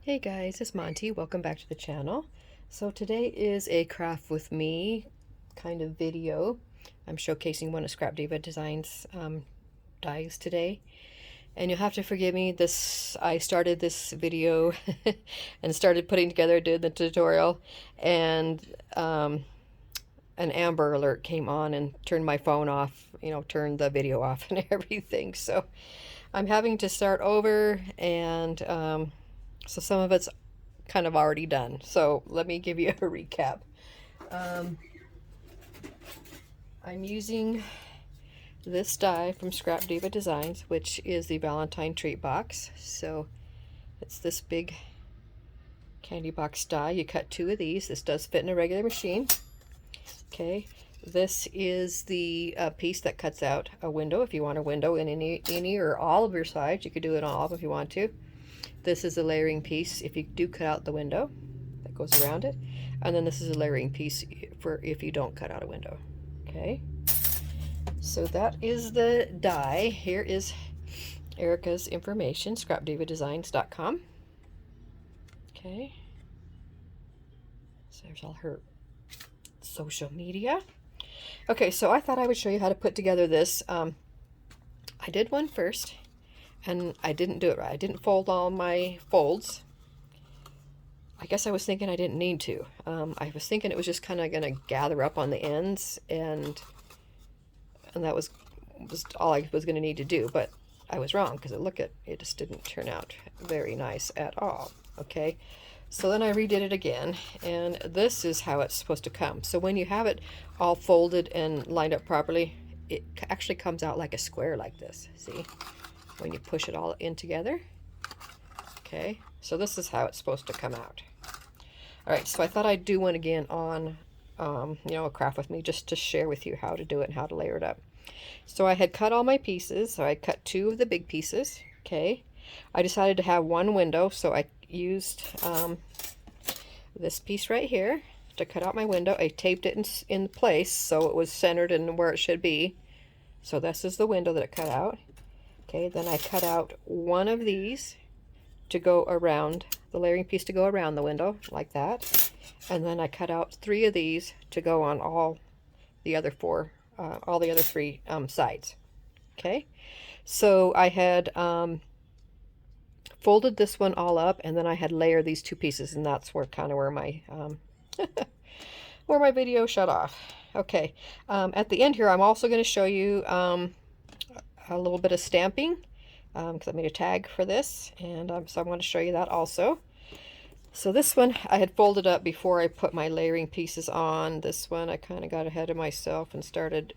Hey guys, it's Monty. Welcome back to the channel. So today is a craft with me kind of video. I'm showcasing one of Scrap Diva Designs dies today. And you'll have to forgive me, I started this video and started putting together, did the tutorial, and an Amber Alert came on and turned my phone off, turned the video off and everything. So I'm having to start over, and so some of it's kind of already done. So let me give you a recap. I'm using this die from Scrap Diva Designs, which is the Valentine treat box. So it's this big candy box die. You cut two of these. This does fit in a regular machine. Okay, this is the piece that cuts out a window. If you want a window in any or all of your sides, you could do it on all of them if you want to. This is a layering piece if you do cut out the window that goes around it. And then this is a layering piece for if you don't cut out a window. Okay, so that is the die. Here is Erica's information, scrapdivadesigns.com. Okay, so there's all her social media. Okay, so I thought I would show you how to put together this. I did one first, and I didn't do it right. I didn't fold all my folds. I guess I was thinking I didn't need to. I was thinking it was just kind of going to gather up on the ends, and that was all I was going to need to do. But I was wrong, because it just didn't turn out very nice at all. Okay, so then I redid it again, and this is how it's supposed to come. So when you have it all folded and lined up properly, it actually comes out like a square like this. See? When you push it all in together. Okay, so this is how it's supposed to come out. All right, so I thought I'd do one again on, a craft with me, just to share with you how to do it and how to layer it up. So I had cut all my pieces. So I cut two of the big pieces. Okay, I decided to have one window, so I used this piece right here to cut out my window. I taped it in place so it was centered and where it should be. So this is the window that it cut out. Okay, then I cut out one of these to go around, the layering piece to go around the window, like that. And then I cut out three of these to go on all the other three sides. Okay, so I had folded this one all up, and then I had layered these two pieces, and that's where my where my video shut off. Okay, at the end here, I'm also going to show you a little bit of stamping, because I made a tag for this, and so I want to show you that also. So this one I had folded up before I put my layering pieces on. This one I kind of got ahead of myself and started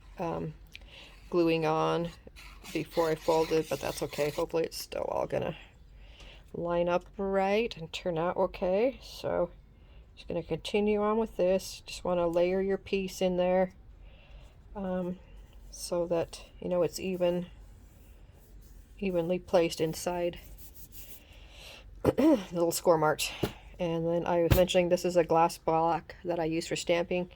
gluing on before I folded, but that's okay. Hopefully it's still all gonna line up right and turn out okay. So just going to continue on with this. Just want to layer your piece in there so that it's evenly placed inside the little score marks. And then I was mentioning this is a glass block that I use for stamping.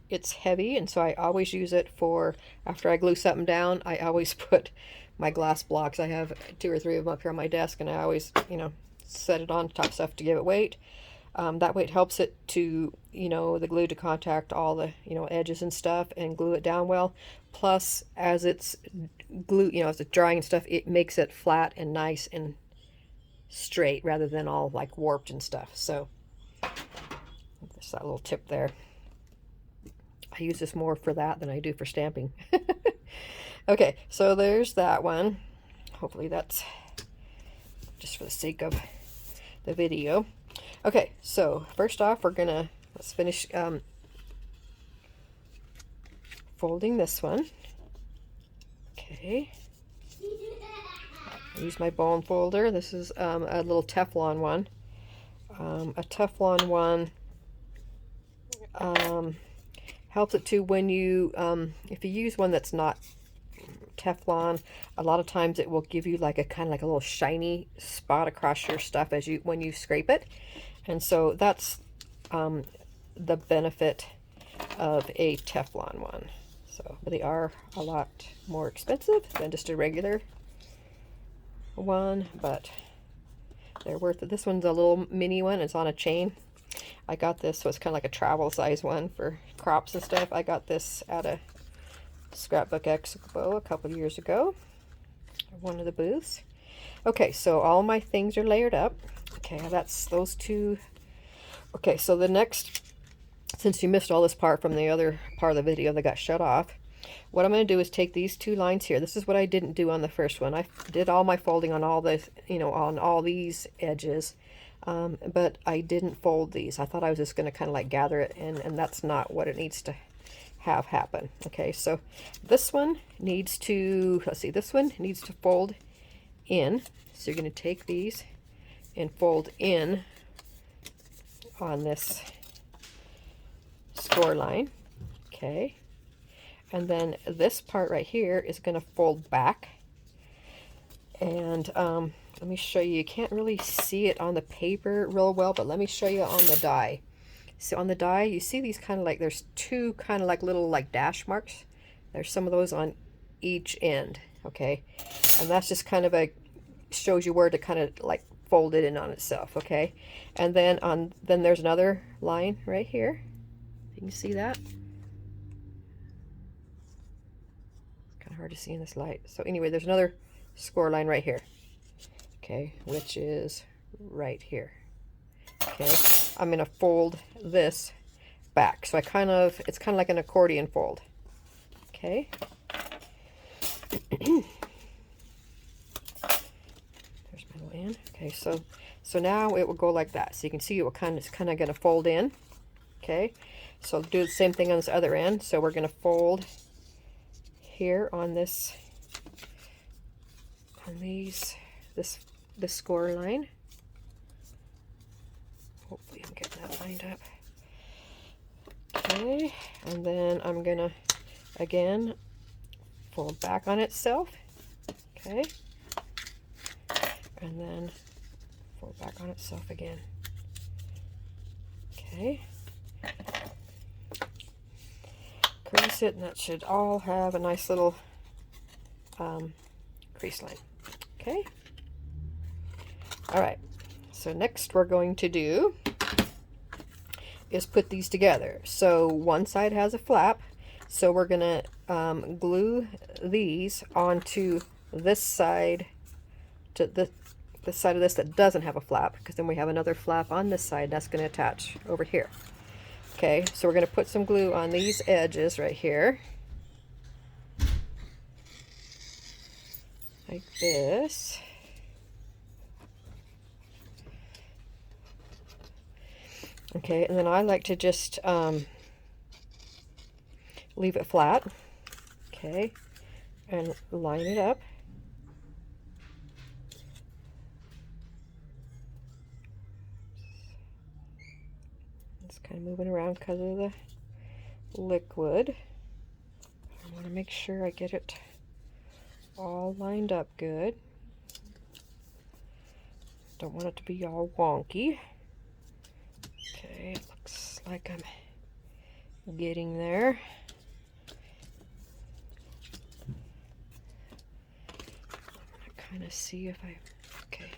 It's heavy, and so I always use it for, after I glue something down, I always put my glass blocks. I have 2 or 3 of them up here on my desk, and I always set it on top stuff to give it weight. That way it helps it to, the glue to contact all the, edges and stuff and glue it down well. Plus, as it's glue, as it's drying and stuff, it makes it flat and nice and straight rather than all like warped and stuff. So, just that little tip there. I use this more for that than I do for stamping. Okay, so there's that one. Hopefully that's just for the sake of the video. Okay, so first off, let's finish folding this one. Okay, I use my bone folder. This is a little Teflon one. A Teflon one helps it too when you, if you use one that's not Teflon, a lot of times it will give you like a kind of like a little shiny spot across your stuff when you scrape it. And so that's the benefit of a Teflon one. So, but they are a lot more expensive than just a regular one, but They're worth it. This one's a little mini one. It's on a chain. I got this, so it's kind of like a travel size one for crops and stuff. I got this at a Scrapbook Expo a couple years ago, one of the booths. Okay, so all my things are layered up. Okay, that's those two. Okay, so the next, since you missed all this part from the other part of the video that got shut off, what I'm going to do is take these two lines here. This is what I didn't do on the first one. I did all my folding on all this, you know, on all these edges, but I didn't fold these. I thought I was just going to kind of like gather it, and that's not what it needs to have happen. Okay, so this one needs to, let's see, this one needs to fold in. So you're going to take these and fold in on this score line. Okay, and then this part right here is going to fold back, and let me show you. You can't really see it on the paper real well, but let me show you on the die. So on the die, you see these kind of like, there's two kind of like little like dash marks. There's some of those on each end. Okay, and that's just kind of a, shows you where to kind of like fold it in on itself. Okay, and then then there's another line right here. You can see that. It's kind of hard to see in this light. So anyway, there's another score line right here. Okay, which is right here. Okay, I'm going to fold this back. So it's kind of like an accordion fold. Okay. There's my little end. Okay, so now it will go like that. So you can see it will it's kind of going to fold in. Okay, so do the same thing on this other end. So we're going to fold here on this, this score line. Hopefully I'm getting that lined up. Okay, and then I'm gonna again fold back on itself. Okay, and then fold back on itself again. Okay, crease it, and that should all have a nice little crease line. Okay, all right. So next we're going to do is put these together. So one side has a flap, so we're going to glue these onto this side, to the side of this that doesn't have a flap, because then we have another flap on this side that's going to attach over here. Okay, so we're going to put some glue on these edges right here, like this. Okay, and then I like to just leave it flat. Okay, and line it up. It's kind of moving around because of the liquid. I want to make sure I get it all lined up good. Don't want it to be all wonky. Okay, it looks like I'm getting there. I'm gonna kind of see if okay.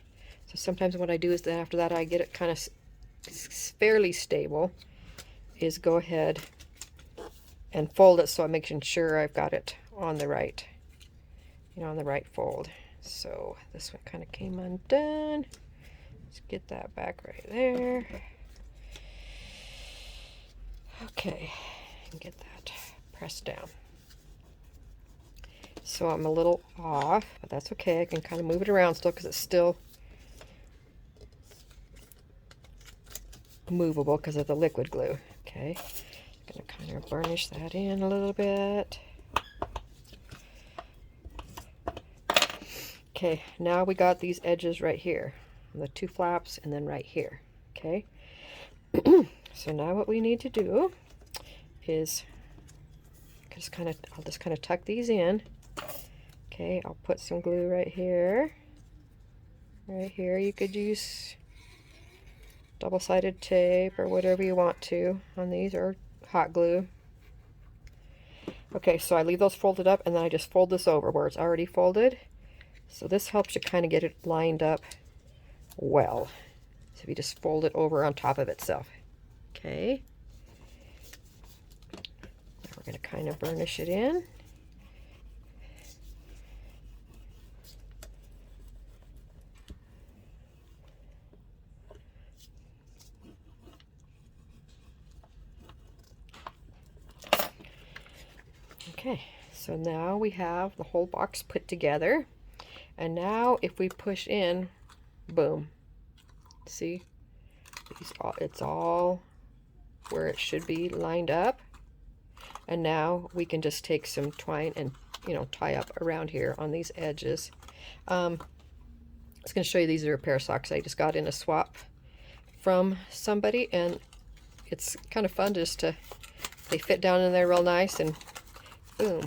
So sometimes what I do is that after that I get it kind of fairly stable, is go ahead and fold it so I'm making sure I've got it on the right, on the right fold. So this one kind of came undone. Let's get that back right there. Okay, and get that pressed down. So I'm a little off, but that's okay. I can kind of move it around still because it's still movable because of the liquid glue. Okay, I'm going to kind of burnish that in a little bit. Okay, now we got these edges right here, the two flaps, and then right here. Okay. So now what we need to do is I'll just kind of tuck these in. Okay, I'll put some glue right here. Right here, you could use double-sided tape or whatever you want to on these, or hot glue. Okay, so I leave those folded up, and then I just fold this over where it's already folded. So this helps you kind of get it lined up well. So if you just fold it over on top of itself. Okay. Now we're going to kind of burnish it in. Okay, so now we have the whole box put together. And now if we push in, boom. See? It's all where it should be lined up. And now we can just take some twine and, you know, tie up around here on these edges. I was going to show you, these are a pair of socks I just got in a swap from somebody, and it's kind of fun just to, they fit down in there real nice, and boom.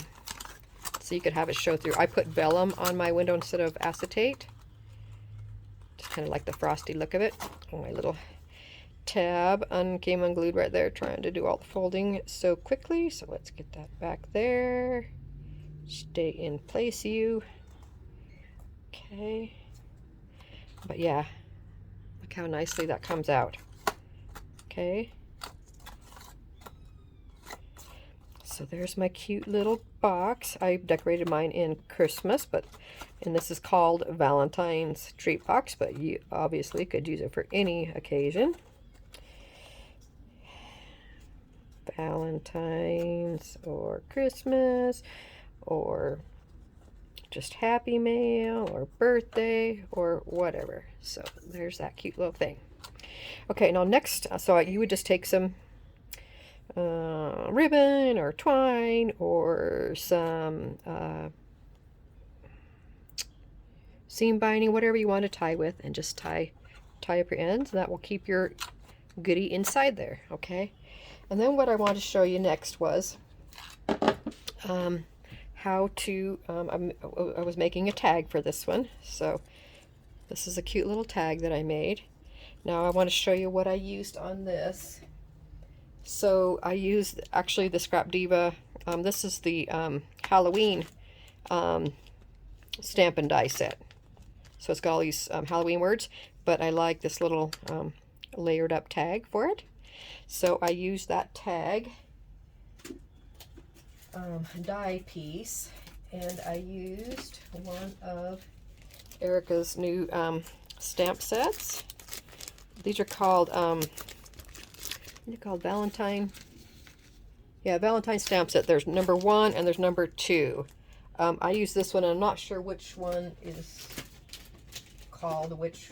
So you could have it show through. I put vellum on my window instead of acetate. Just kind of like the frosty look of it. Oh, my little tab came unglued right there, trying to do all the folding so quickly. So let's get that back there. Stay in place, you. Okay. But yeah, look how nicely that comes out. Okay. So there's my cute little box. I decorated mine in Christmas, and this is called Valentine's treat box, but you obviously could use it for any occasion. Valentine's or Christmas or just Happy Mail or birthday or whatever. So there's that cute little thing. Okay, now next, so you would just take some ribbon or twine or some seam binding, whatever you want to tie with, and just tie up your ends, and that will keep your goodie inside there. Okay, and then what I wanted to show you next was how to I was making a tag for this one. So this is a cute little tag that I made. Now I want to show you what I used on this. So I used actually the Scrap Diva. This is the Halloween stamp and die set. So it's got all these Halloween words, but I like this little layered up tag for it. So I used that tag die piece, and I used one of Erica's new stamp sets. These are called they're called Valentine. Yeah, Valentine stamp set. There's number 1 and there's number 2. I use this one, and I'm not sure which one is called which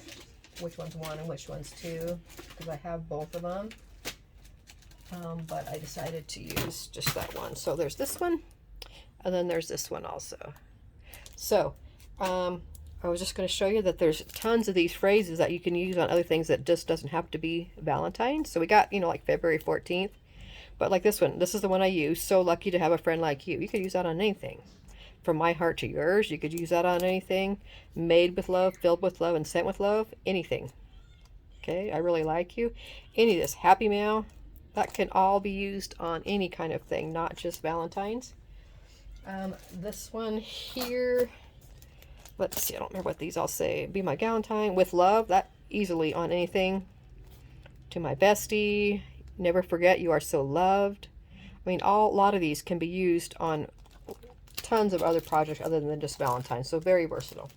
one's 1 and which one's 2, because I have both of them. But I decided to use just that one. So there's this one, and then there's this one also. So I was just going to show you that there's tons of these phrases that you can use on other things that just doesn't have to be Valentine's. So we got, you know, like February 14th. But like this one, this is the one I use. So lucky to have a friend like you. You could use that on anything. From my heart to yours, you could use that on anything. Made with love, filled with love, and sent with love. Anything. Okay, I really like you. Any of this. Happy Mail. That can all be used on any kind of thing, not just Valentine's. This one here, let's see, I don't remember what these all say. Be my Galentine, with love, that easily on anything. To my bestie, never forget you are so loved. I mean, a lot of these can be used on tons of other projects other than just Valentine's, so very versatile.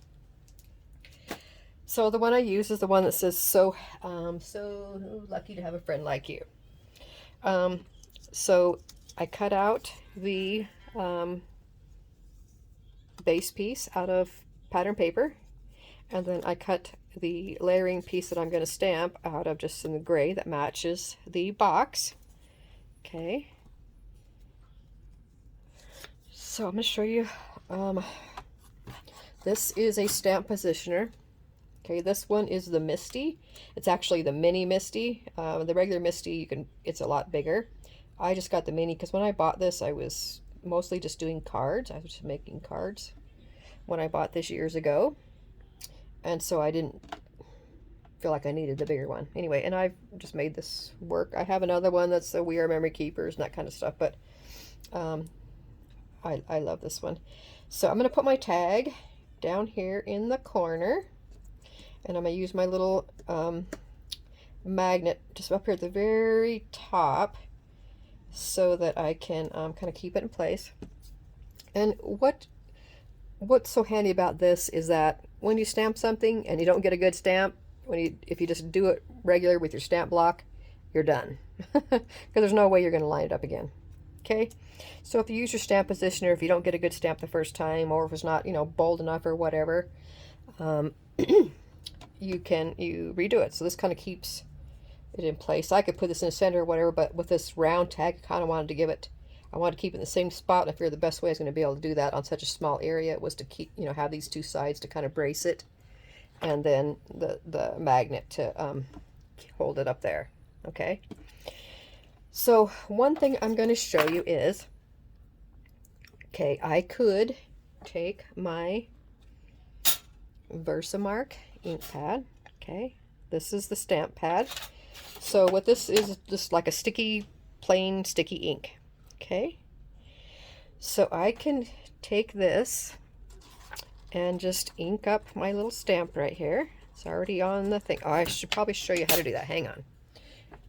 So the one I use is the one that says, so lucky to have a friend like you. So I cut out the base piece out of pattern paper, and then I cut the layering piece that I'm going to stamp out of just some gray that matches the box. Okay, so I'm going to show you, this is a stamp positioner. Okay, this one is the Misty. It's actually the mini Misty. The regular Misty, it's a lot bigger. I just got the mini because when I bought this, I was mostly just doing cards. I was just making cards when I bought this years ago. And so I didn't feel like I needed the bigger one. Anyway, and I've just made this work. I have another one that's the We Are Memory Keepers and that kind of stuff, but I love this one. So I'm going to put my tag down here in the corner. And I'm going to use my little magnet just up here at the very top so that I can kind of keep it in place. And what's so handy about this is that when you stamp something and you don't get a good stamp, if you just do it regular with your stamp block, you're done. Because there's no way you're going to line it up again. Okay, so if you use your stamp positioner, if you don't get a good stamp the first time, or if it's not, you know, bold enough or whatever, you redo it. So this kind of keeps it in place. I could put this in the center or whatever, but with this round tag, I kind of wanted to I wanted to keep it in the same spot. And I figured the best way I was going to be able to do that on such a small area was to keep, you know, have these two sides to kind of brace it, and then the magnet to hold it up there. Okay. So one thing I'm going to show you is, okay, I could take my Versamark ink pad. Okay, this is the stamp pad. So what this is just like a sticky, plain sticky ink. Okay, so I can take this and just ink up my little stamp right here. It's already on the thing. Oh, I should probably show you how to do that. Hang on.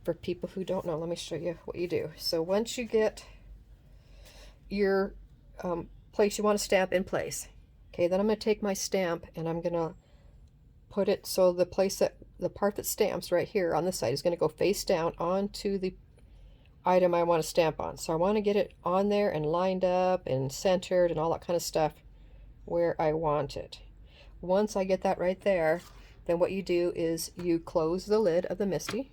For people who don't know, let me show you what you do. So once you get your place you want to stamp in place, okay, then I'm going to take my stamp and I'm going to put it so the part that stamps right here on this side is going to go face down onto the item I want to stamp on. So I want to get it on there and lined up and centered and all that kind of stuff where I want it. Once I get that right there, then what you do is you close the lid of the MISTI,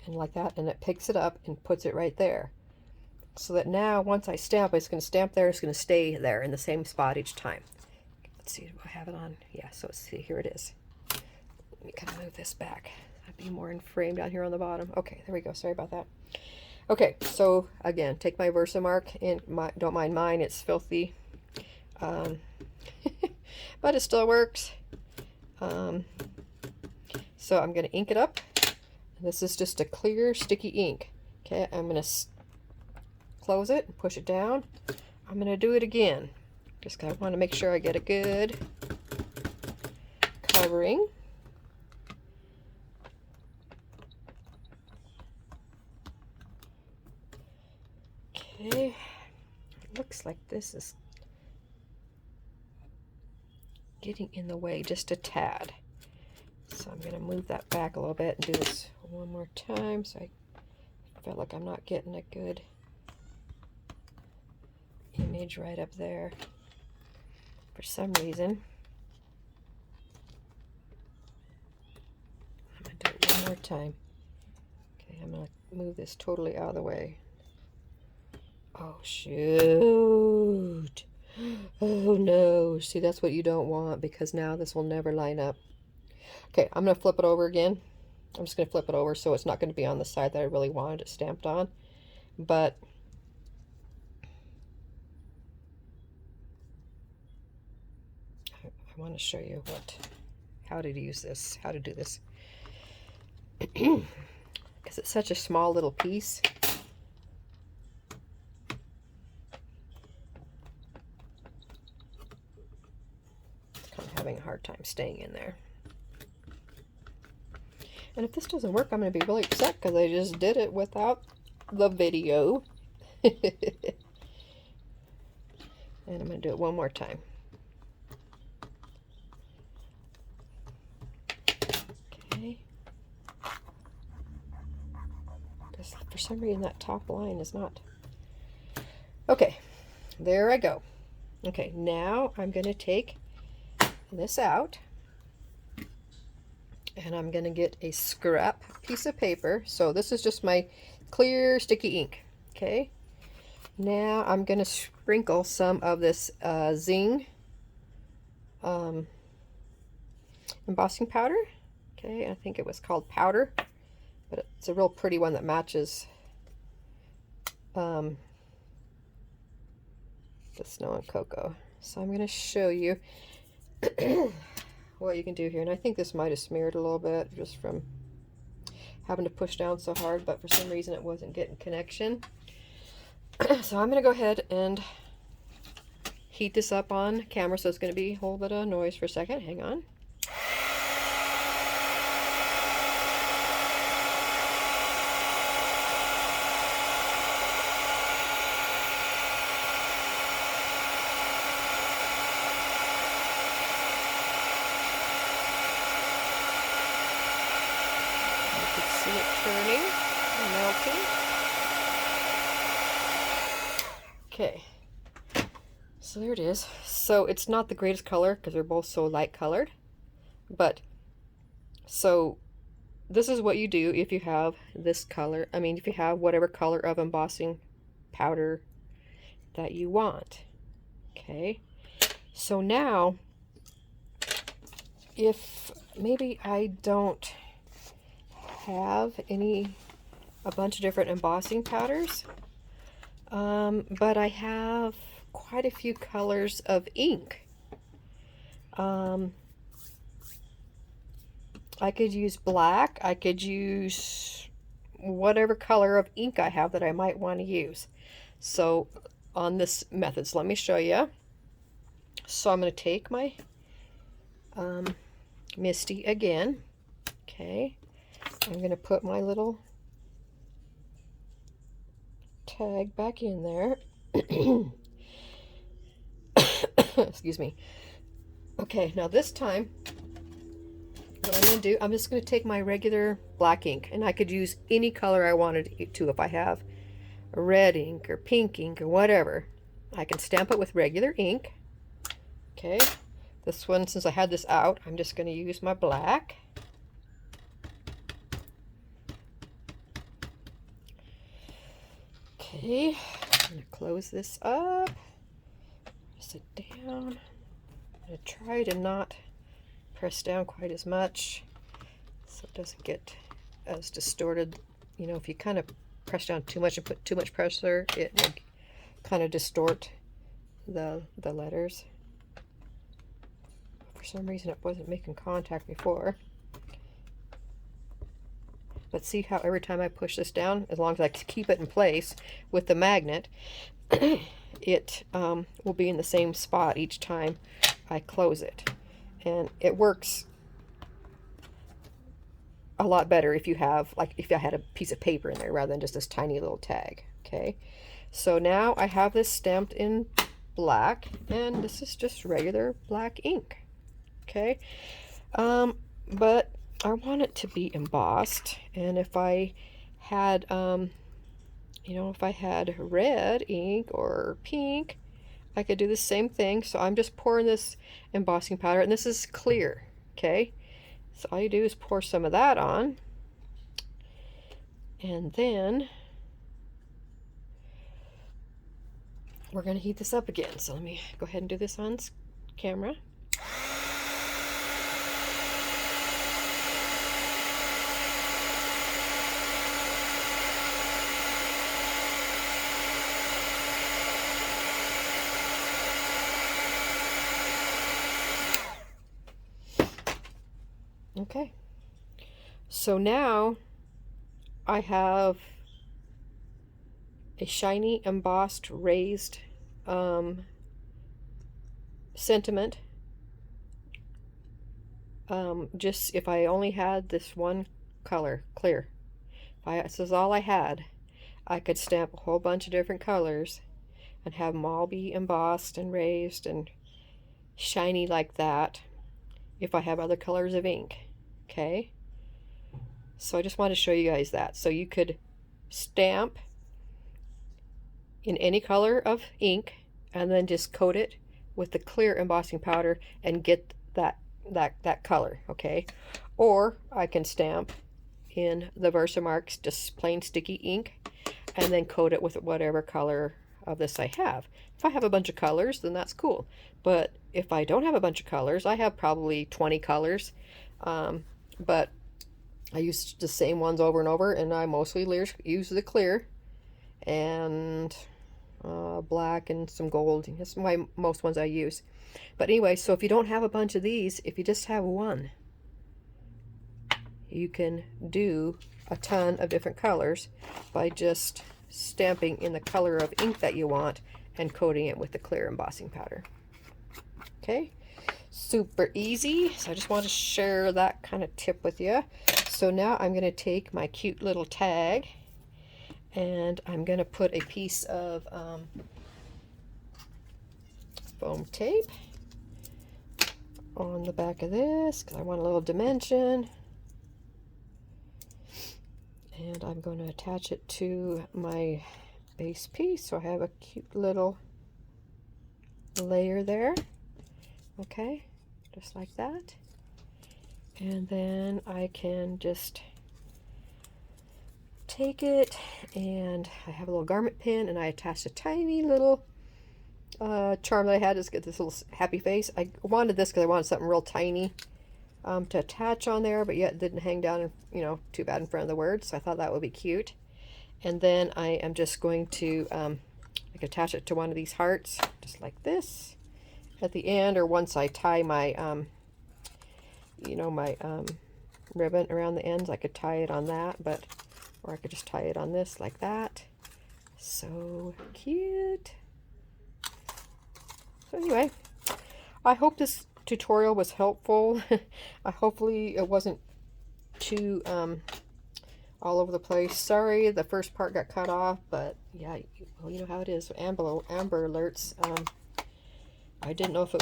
and like that, and it picks it up and puts it right there. So that now once I stamp, it's going to stamp there, it's going to stay there in the same spot each time. Let's see, do I have it on? Yeah, so let's see, here it is. Let me kind of move this back. I'd be more in frame down here on the bottom. Okay, there we go, sorry about that. Okay, so again, take my Versamark, and don't mind mine, it's filthy. But it still works. So I'm going to ink it up. This is just a clear sticky ink. Okay, I'm going to close it and push it down. I'm going to do it again. Just I want to make sure I get a good covering. Okay, it looks like this is getting in the way just a tad. So I'm going to move that back a little bit and do this one more time, so I feel like I'm not getting a good image right up there for some reason. I'm going to do it one more time. Okay, I'm going to move this totally out of the way. Oh, shoot. Oh, no. See, that's what you don't want, because now this will never line up. Okay, I'm going to flip it over again. I'm just going to flip it over so it's not going to be on the side that I really wanted it stamped on. But I want to show you how to use this, how to do this. Because it's such a small little piece. It's kind of having a hard time staying in there. And if this doesn't work, I'm going to be really upset because I just did it without the video. And I'm going to do it one more time. Okay. Because for some reason that top line is not. Okay, there I go. Okay, now I'm going to take this out. And I'm going to get a scrap piece of paper. So this is just my clear sticky ink. Okay. Now I'm going to sprinkle some of this Zing embossing powder. Okay, I think it was called powder, but it's a real pretty one that matches the snow and cocoa. So I'm going to show you what you can do here, and I think this might have smeared a little bit just from having to push down so hard, but for some reason it wasn't getting connection. So I'm going to go ahead and heat this up on camera, so it's going to be a whole bit of noise for a second. Hang on. See it turning and melting. Okay, so there it is. So it's not the greatest color because they're both so light colored, but so this is what you do if you have this color. I mean, if you have whatever color of embossing powder that you want. Okay, so now if maybe I don't have a bunch of different embossing powders, but I have quite a few colors of ink. I could use black, I could use whatever color of ink I have that I might want to use. So on this method, so let me show you. So I'm going to take my Misty again. Okay, I'm going to put my little tag back in there. Excuse me. Okay, now this time what I'm going to do, I'm just going to take my regular black ink, and I could use any color I wanted to. If I have red ink or pink ink or whatever, I can stamp it with regular ink. Okay, this one, since I had this out, I'm just going to use my black. Okay, I'm going to close this up, sit down. I'm going to try to not press down quite as much so it doesn't get as distorted. You know, if you kind of press down too much and put too much pressure, it will kind of distort the letters. For some reason it wasn't making contact before. But see how every time I push this down, as long as I keep it in place with the magnet, it will be in the same spot each time I close it. And it works a lot better if you have, like, if I had a piece of paper in there rather than just this tiny little tag. Okay, so now I have this stamped in black, and this is just regular black ink. Okay, but I want it to be embossed, and if I had you know, if I had red ink or pink, I could do the same thing. So I'm just pouring this embossing powder, and this is clear. Okay, so all you do is pour some of that on, and then we're going to heat this up again. So let me go ahead and do this on camera. Okay, so now I have a shiny embossed raised sentiment. Just if I only had this one color, clear, if this is all I had, I could stamp a whole bunch of different colors and have them all be embossed and raised and shiny like that if I have other colors of ink. Okay, so I just want to show you guys that. So you could stamp in any color of ink and then just coat it with the clear embossing powder and get that color. Okay, or I can stamp in the Versamark's just plain sticky ink and then coat it with whatever color of this I have. If I have a bunch of colors, then that's cool, but if I don't have a bunch of colors, I have probably 20 colors, but I use the same ones over and over, and I mostly use the clear and black and some gold. That's most ones I use. But anyway, so if you don't have a bunch of these, if you just have one, you can do a ton of different colors by just stamping in the color of ink that you want and coating it with the clear embossing powder. Okay, super easy. So I just want to share that kind of tip with you. So now I'm going to take my cute little tag, and I'm going to put a piece of foam tape on the back of this because I want a little dimension. And I'm going to attach it to my base piece, so I have a cute little layer there. Okay, just like that. And then I can just take it, and I have a little garment pin, and I attached a tiny little charm that I had to get this little happy face. I wanted this because I wanted something real tiny to attach on there, but yet it didn't hang down, too bad in front of the words, so I thought that would be cute. And then I am just going to attach it to one of these hearts, just like this, at the end, or once I tie my, my ribbon around the ends, I could tie it on that, or I could just tie it on this like that. So cute. So anyway, I hope this tutorial was helpful. Hopefully it wasn't too all over the place. Sorry the first part got cut off, but yeah, well, you know how it is. Amber alerts. I didn't know if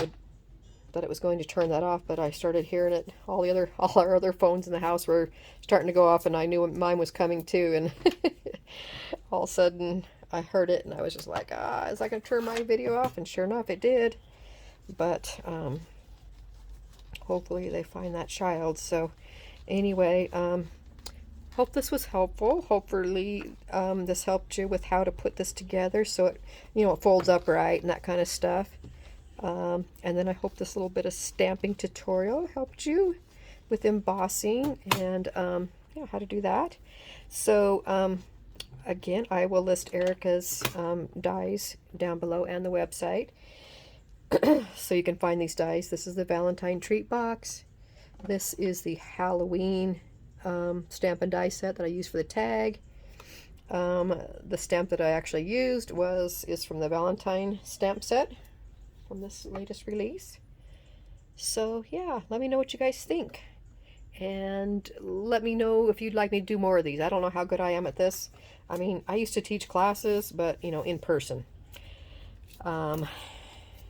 that it was going to turn that off, but I started hearing it. All our other phones in the house were starting to go off, and I knew mine was coming too. And all of a sudden I heard it, and I was just like, is that going to turn my video off? And sure enough, it did. But hopefully they find that child. So anyway, hope this was helpful. Hopefully this helped you with how to put this together so it, it folds up right and that kind of stuff. And then I hope this little bit of stamping tutorial helped you with embossing and how to do that. So again, I will list Erica's dies down below and the website. So you can find these dies. This is the Valentine treat box. This is the Halloween stamp and die set that I used for the tag. The stamp that I actually used is from the Valentine stamp set from this latest release. So yeah, let me know what you guys think, and let me know if you'd like me to do more of these. I don't know how good I am at this. I mean, I used to teach classes, but in person.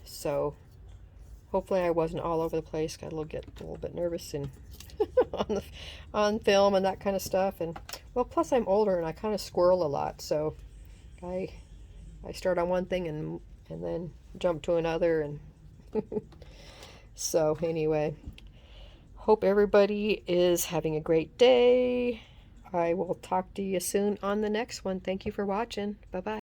So hopefully I wasn't all over the place. Got a little bit nervous and on film and that kind of stuff. And well, plus I'm older and I kind of squirrel a lot, so I start on one thing and then jump to another. And so anyway, hope everybody is having a great day. I will talk to you soon on the next one. Thank you for watching. Bye bye.